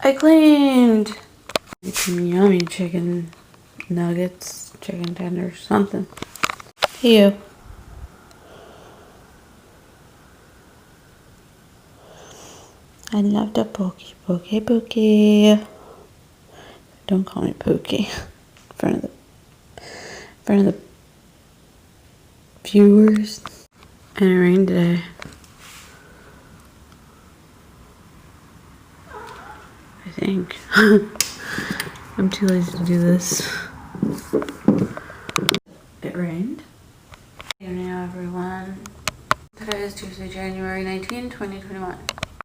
I cleaned. Some yummy chicken nuggets, chicken tenders, something. Hey, you. I love the pokey. Don't call me Pokey in front of the viewers. And it rained today. I think. I'm too lazy to do this. It rained. Good evening, everyone. Today is Tuesday, January 19, 2021.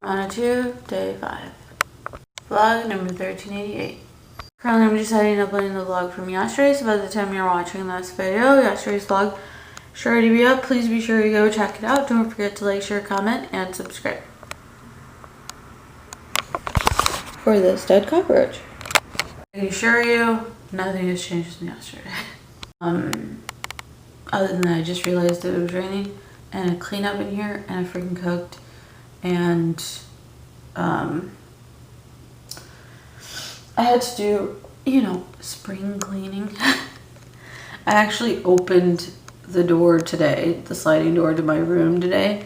On to day 5. Vlog number 1388. Currently, I'm just editing and uploading the vlog from yesterday, so by the time you're watching this video, yesterday's vlog should already be up. Please be sure to go check it out. Don't forget to like, share, comment, and subscribe. For this dead cockroach. I can assure you, nothing has changed from yesterday. Other than that, I just realized that it was raining, and I cleaned up in here, and I freaking cooked, and I had to do, spring cleaning. I actually opened the door today, the sliding door to my room today,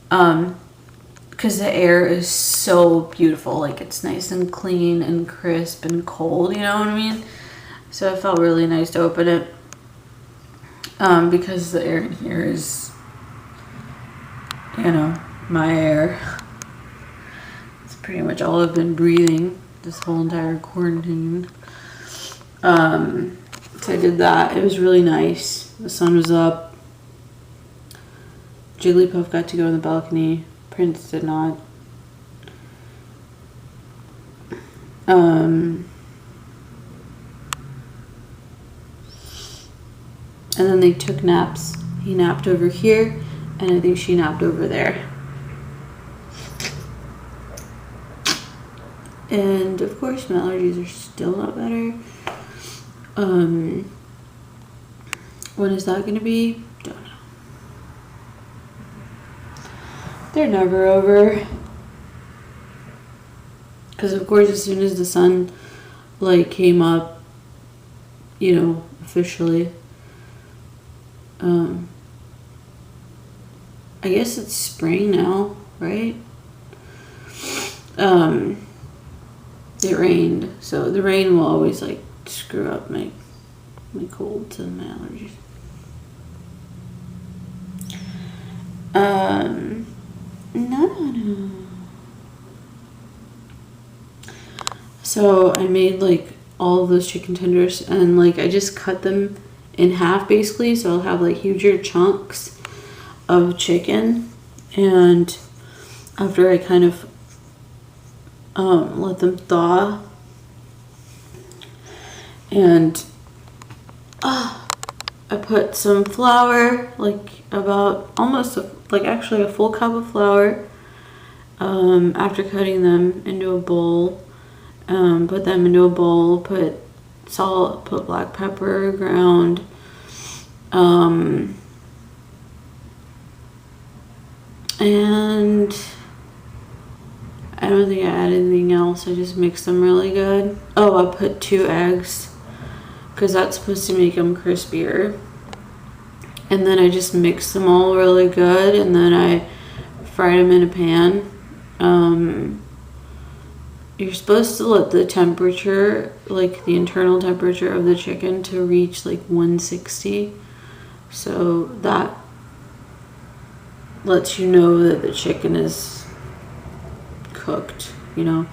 because the air is so beautiful. Like, it's nice and clean and crisp and cold, you know what I mean? So it felt really nice to open it, because the air in here is, my air. It's pretty much all I've been breathing this whole entire quarantine. So I did that. It was really nice. The sun was up. Jigglypuff got to go on the balcony. Prince did not. And then they took naps. He napped over here, and I think she napped over there. And of course, my allergies are still not better. When is that gonna be? Don't know. They're never over. Because of course, as soon as the sun came up, officially, I guess it's spring now, right? It rained, so the rain will always screw up my colds and my allergies. No. So I made all of those chicken tenders, and I just cut them in half basically, so I'll have huger chunks of chicken. And after I kind of let them thaw, and I put some flour, about almost actually a full cup of flour, after cutting them into a bowl. Put them into a bowl, put salt, put black pepper ground, and I don't think I added anything else. I just mixed them really good. Oh, I put 2 eggs, because that's supposed to make them crispier. And then I just mixed them all really good, and then I fried them in a pan. You're supposed to let the temperature, the internal temperature of the chicken, to reach 160. So that lets you know that the chicken is cooked, and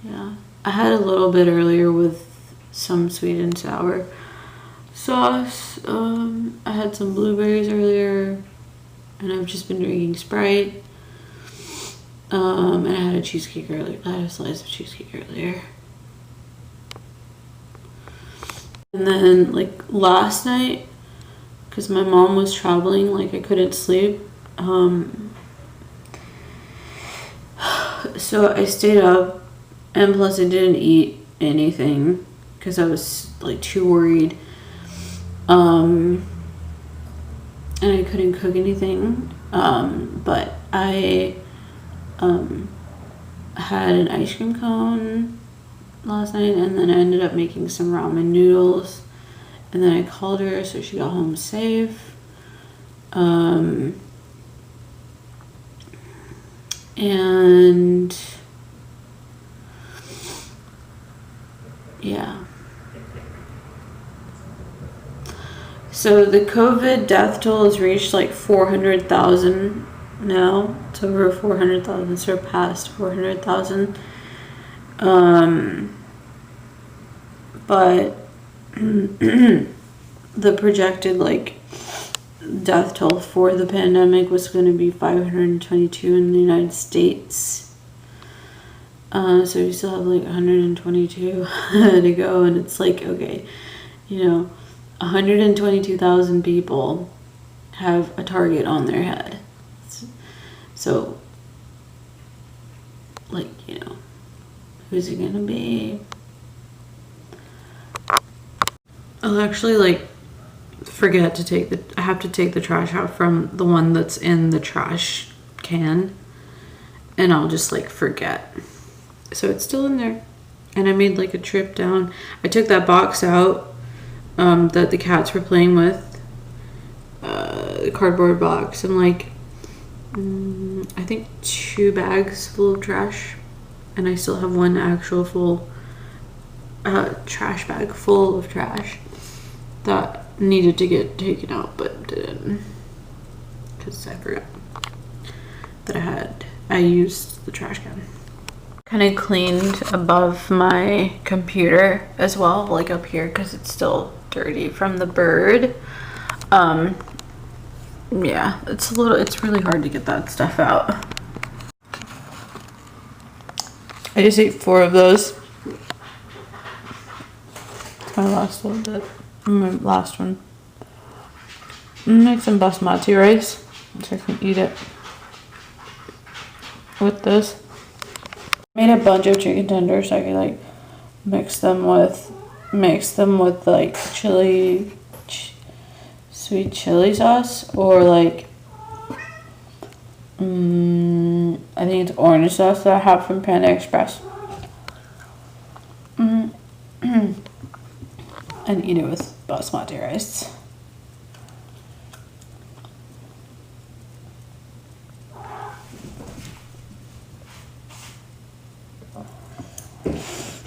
yeah, I had a little bit earlier with some sweet and sour sauce. I had some blueberries earlier, and I've just been drinking Sprite. And I had a cheesecake earlier. I had a slice of cheesecake earlier. And then last night, because my mom was traveling, I couldn't sleep. So I stayed up, and plus I didn't eat anything because I was too worried. And I couldn't cook anything. But I had an ice cream cone last night, and then I ended up making some ramen noodles, and then I called her, so she got home safe. And yeah. So the COVID death toll has reached like 400,000 now. It's over 400,000, surpassed 400,000. But the projected like death toll for the pandemic was going to be 522 in the United States. So we still have like 122 to go, and it's like, okay, 122,000 people have a target on their head. So, like, who's it gonna be? I'll actually forget to I have to take the trash out from the one that's in the trash can, and I'll just forget. So it's still in there. And I made a trip down. I took that box out that the cats were playing with, the cardboard box, and I think 2 bags full of trash, and I still have one actual full trash bag full of trash that needed to get taken out but didn't, because I forgot that I used the trash can. Kind of cleaned above my computer as well, up here, because it's still dirty from the bird. Yeah, it's really hard to get that stuff out. I just ate 4 of those. It's my last little bit. My last one. I'm gonna make some basmati rice so I can eat it with this. Made a bunch of chicken tenders so I could mix them with sweet chili sauce, or I think it's orange sauce that I have from Panda Express. And eat it with basmati rice.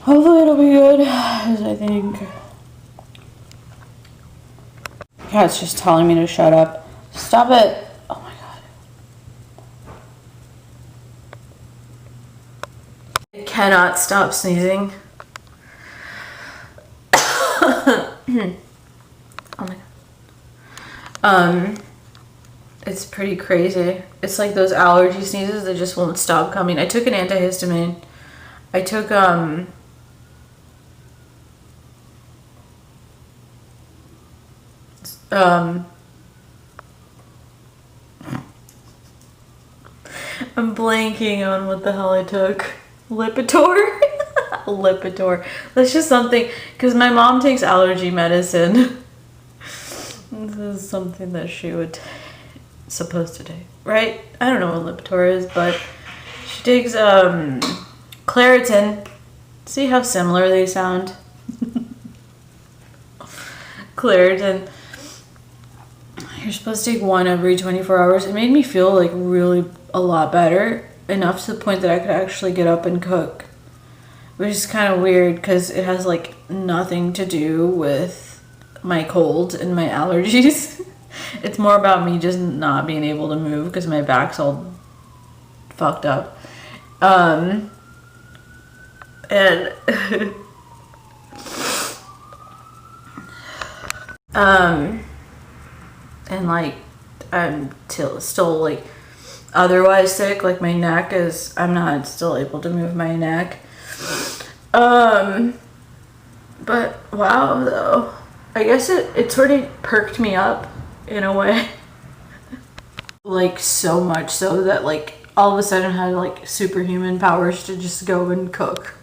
Hopefully it'll be good, because I think cat's just telling me to shut up. Stop it! Oh my god. I cannot stop sneezing. Oh my god. It's pretty crazy. It's like those allergy sneezes that just won't stop coming. I took an antihistamine. I took I'm blanking on what the hell I took. Lipitor? Lipitor. That's just something, because my mom takes allergy medicine. This is something that she would supposed to take, right? I don't know what Lipitor is, but she takes Claritin. See how similar they sound? Claritin. You're supposed to take 1 every 24 hours. It made me feel really a lot better, enough to the point that I could actually get up and cook, which is kind of weird because it has nothing to do with my cold and my allergies. It's more about me just not being able to move because my back's all fucked up. And I'm still otherwise sick. My neck is, I'm not still able to move my neck. But wow, though, I guess it sort of perked me up in a way. So much so that all of a sudden I had superhuman powers to just go and cook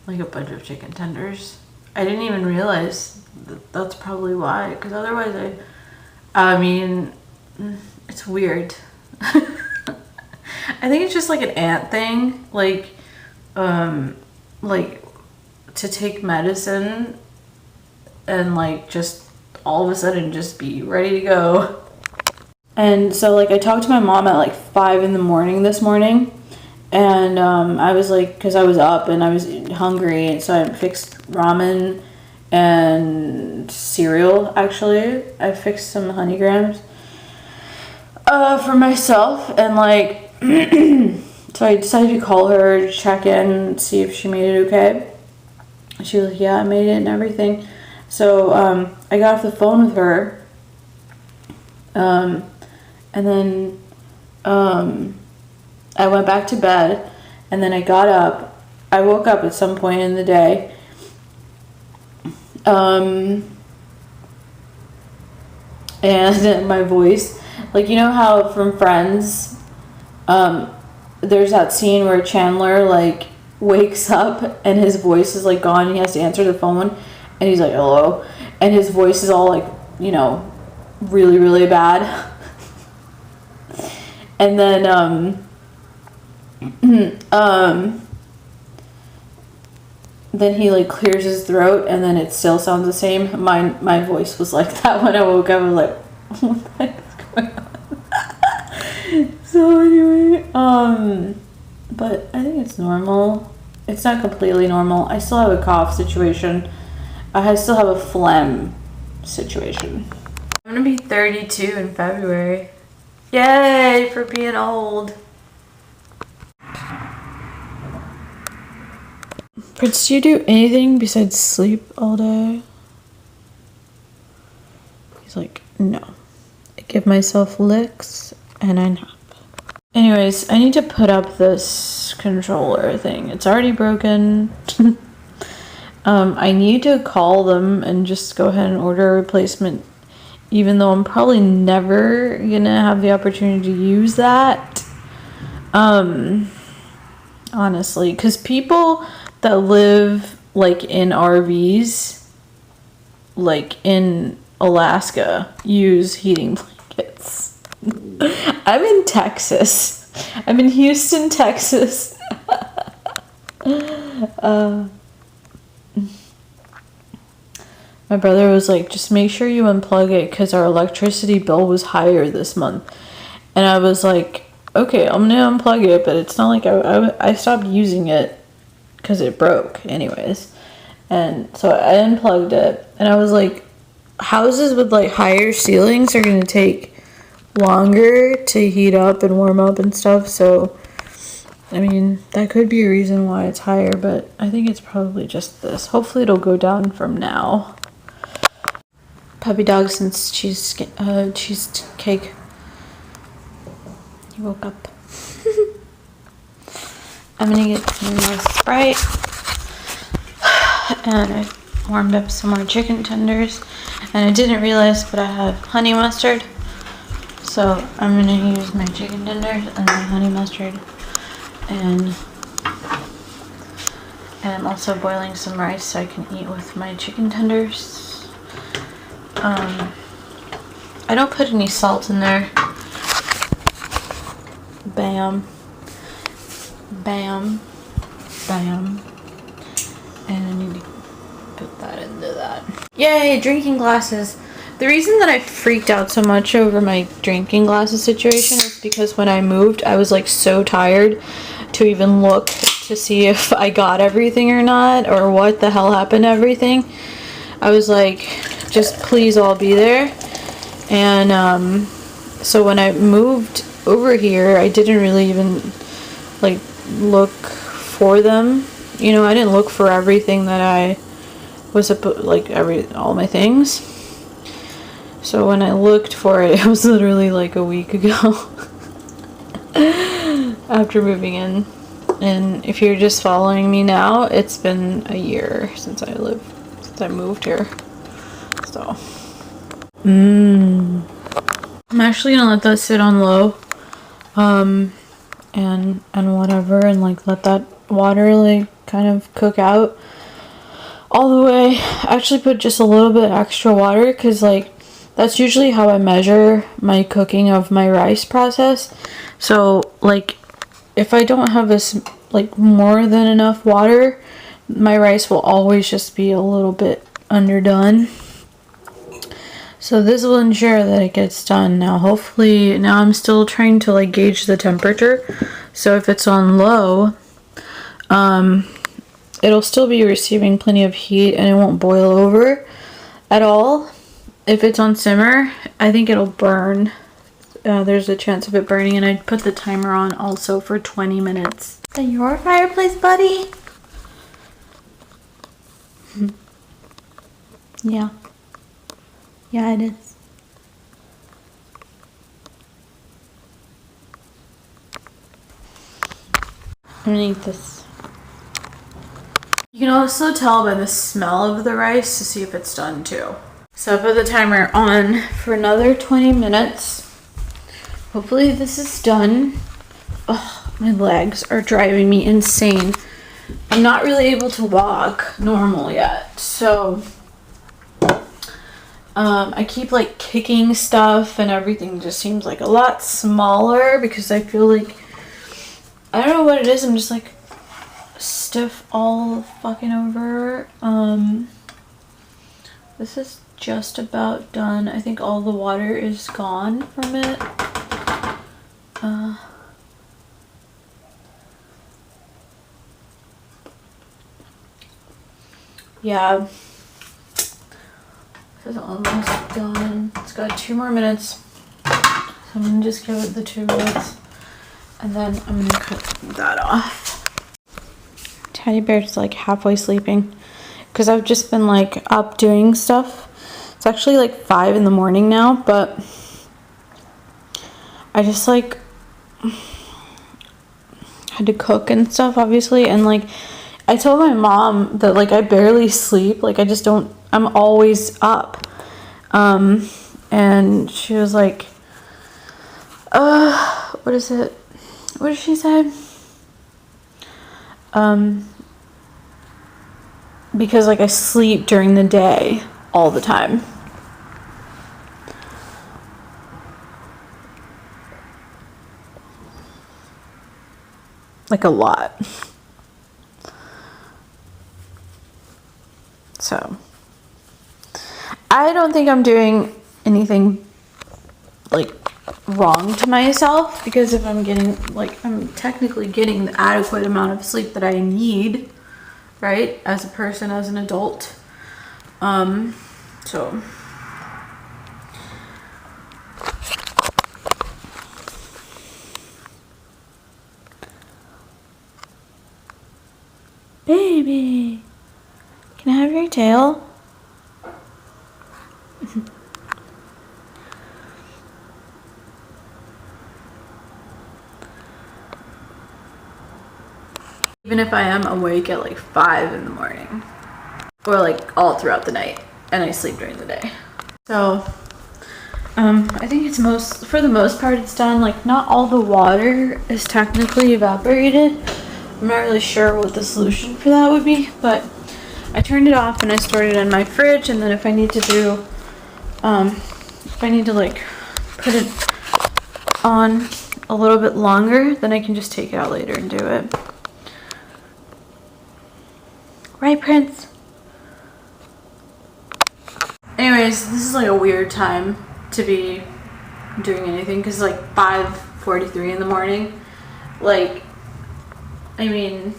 a bunch of chicken tenders. I didn't even realize that's probably why, because otherwise I mean, it's weird. I I think it's just like an aunt thing, like to take medicine and like just all of a sudden just be ready to go. And so like I talked to my mom at like 5 in the morning this morning, and I was like, because I was up and I was hungry, and so I fixed ramen and cereal. Actually, I fixed some honey grams for myself, and like so I decided to call her, check in, see if she made it okay. She was like, yeah, I made it and everything. So I got off the phone with her, and then I went back to bed, and then I got up. I woke up at some point in the day, and my voice, like, you know how from Friends, there's that scene where Chandler like wakes up and his voice is like gone and he has to answer the phone, and he's like, hello, and his voice is all like, you know, really, really bad. And then then he like clears his throat, and then it still sounds the same. My voice was like that when I woke up. I was like, what the heck is going on? So anyway, but I think it's normal. It's not completely normal. I still have a cough situation. I still have a phlegm situation. I'm gonna be 32 in February. Yay for being old. Prince, do you do anything besides sleep all day? He's like, no. I give myself licks and I nap. Anyways, I need to put up this controller thing. It's already broken. I need to call them and just go ahead and order a replacement, even though I'm probably never gonna have the opportunity to use that. Honestly, because people that live like in RVs, like in Alaska, use heating blankets. I'm in Texas. I'm in Houston, Texas. My brother was like, just make sure you unplug it because our electricity bill was higher this month. And I was like, okay, I'm gonna unplug it, but it's not like I stopped using it because it broke anyways. And so I unplugged it, and I was like, houses with like higher ceilings are gonna take longer to heat up and warm up and stuff. So I mean, that could be a reason why it's higher, but I think it's probably just this. Hopefully it'll go down from now. Puppy dog since cheesecake. He woke up. I'm gonna get some more Sprite, and I warmed up some more chicken tenders, and I didn't realize, but I have honey mustard, so I'm gonna use my chicken tenders and my honey mustard, and I'm also boiling some rice so I can eat with my chicken tenders. I don't put any salt in there. Bam. Bam. Bam. And I need to put that into that. Yay, drinking glasses. The reason that I freaked out so much over my drinking glasses situation is because when I moved, I was like so tired to even look to see if I got everything or not, or what the hell happened to everything. I was like, just please all be there. And so when I moved over here, I didn't really even like look for them. You know, I didn't look for everything that I was like all my things. So when I looked for it, it was literally like a week ago after moving in. And if you're just following me now, it's been a year since I moved here. So I'm actually gonna let that sit on low, and whatever, and like let that water like kind of cook out all the way. I actually put just a little bit extra water because like that's usually how I measure my cooking of my rice process. So like if I don't have this like more than enough water, my rice will always just be a little bit underdone. So this will ensure that it gets done. Now hopefully, now I'm still trying to like gauge the temperature. So if it's on low, it'll still be receiving plenty of heat and it won't boil over at all. If it's on simmer, I think it'll burn. There's a chance of it burning, and I put the timer on also for 20 minutes. Is that your fireplace, buddy? Yeah. Yeah, it is. I'm gonna eat this. You can also tell by the smell of the rice to see if it's done too. So I put the timer on for another 20 minutes. Hopefully this is done. Oh, my legs are driving me insane. I'm not really able to walk normal yet, so I keep like kicking stuff and everything just seems like a lot smaller because I feel like, I don't know what it is, I'm just like stiff all fucking over. This is just about done. I think all the water is gone from it. Yeah, this is almost done. It's got 2 more minutes, so I'm gonna just give it the 2 minutes and then I'm gonna cut that off. Teddy bear's like halfway sleeping because I've just been like up doing stuff. It's actually like 5 in the morning now, but I just like had to cook and stuff obviously, and like I told my mom that like I barely sleep, like I just don't, I'm always up. And she was like, what is it? What did she say? Because like I sleep during the day all the time. Like a lot. So I don't think I'm doing anything like wrong to myself, because if I'm getting like, I'm technically getting the adequate amount of sleep that I need, right, as a person, as an adult. So baby, can I have your tail? Even if I am awake at like 5 in the morning, or like all throughout the night, and I sleep during the day. So I think it's for the most part it's done. Like not all the water is technically evaporated. I'm not really sure what the solution for that would be, but I turned it off and I stored it in my fridge, and then if I need to do, if I need to like put it on a little bit longer, then I can just take it out later and do it. Right, Prince? Anyways, this is like a weird time to be doing anything, because like 5:43 in the morning. Like, I mean,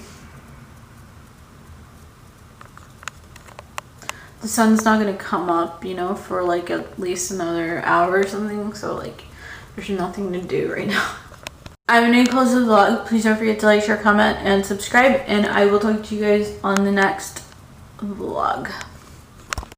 the sun's not gonna come up, you know, for like at least another hour or something, so like there's nothing to do right now. I'm gonna close the vlog. Please don't forget to like, share, comment, and subscribe, and I will talk to you guys on the next vlog.